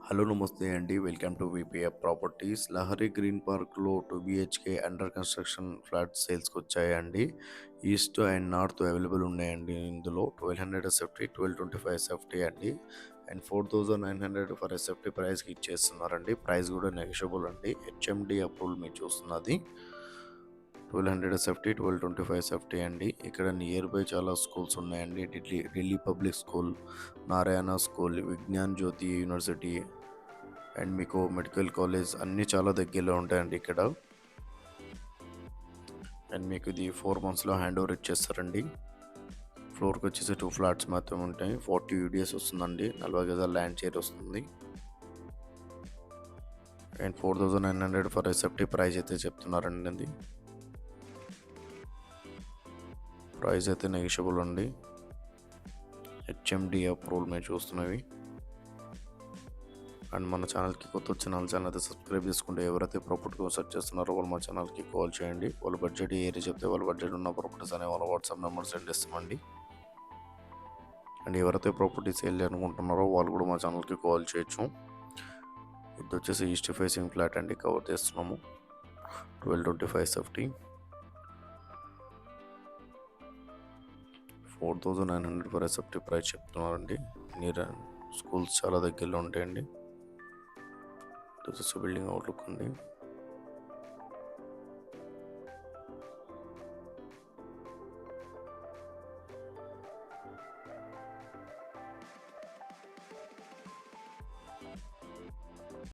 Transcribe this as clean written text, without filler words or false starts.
Hello నమస్తే అండి. Welcome to VPF properties. Lahari green పార్క్లో 2 BHK అండర్ కన్స్ట్రక్షన్ ఫ్లాట్స్ సేల్స్కి వచ్చాయండి. ఈస్ట్ అండ్ నార్త్ అవైలబుల్ ఉన్నాయండి. ఇందులో 1200 ఎస్ఎఫ్టీ, 1225 ఎస్ఎఫ్టీ అండి, అండ్ 4900 ఫర్ ఎస్ఎఫ్టీ ప్రైస్కి ఇచ్చేస్తున్నారండి. ప్రైస్ కూడా నెగోషియబుల్ అండి. హెచ్ఎండి అప్రూవల్ మీరు చూస్తున్నది. 1200 ఎస్ఎఫ్టీ, 1225 ఎస్ఎఫ్టీ అండి. ఇక్కడ నియర్ బై చాలా స్కూల్స్ ఉన్నాయండి. Delhi public school, Narayana school, Vignan Jyothi university, and మీకు మెడికల్ కాలేజ్ అన్నీ చాలా దగ్గరలో ఉంటాయండి ఇక్కడ. అండ్ మీకు ఇది 4 monthsలో హ్యాండ్ ఓవర్ ఇచ్చేస్తారండి. ఫ్లోర్కి వచ్చేసి 2 ఫ్లాట్స్ మాత్రమే ఉంటాయి. 40 UDS వస్తుందండి. 40 గజాల ల్యాండ్ షేర్ వస్తుంది. అండ్ 4900 ఫర్ ఎస్ఎఫ్టీ ప్రైస్ అయితే చెప్తున్నారండి. అది ప్రైస్ అయితే నెగిషియబుల్ అండి. హెచ్ఎండి అప్రూవల్ మీరు చూస్తున్నవి. అండ్ మన ఛానల్కి కొత్త వచ్చిన ఛానల్ అయితే సబ్స్క్రైబ్ చేసుకుంటే ఎవరైతే ప్రాపర్టీ కోసం సెర్చ్ చేస్తున్నారో వాళ్ళు మా ఛానల్కి కాల్ చేయండి. వాళ్ళ బడ్జెట్ ఏరియా చెప్తే వాళ్ళ బడ్జెట్ ఉన్న ప్రాపర్టీస్ అనే వాళ్ళ వాట్సాప్ నెంబర్ సెండ్ చేస్తామండి. అండ్ ఎవరైతే ప్రాపర్టీ సేల్ చేయాలనుకుంటున్నారో వాళ్ళు కూడా మా ఛానల్కి కాల్ చేయొచ్చు. ఇది వచ్చేసి ఈస్ట్ ఫేసింగ్ ఫ్లాట్ అండి, కవర్ చేస్తున్నాము. 1225 ఎస్ఎఫ్టీ, 4900 ఫర్ ఎస్ఎఫ్టీ ప్రైస్ చెప్తున్నారండి. నియర్ స్కూల్స్ చాలా దగ్గరలో ఉంటాయండి. ఇది వచ్చేసి బిల్డింగ్ అవుట్లుక్ ఉంది.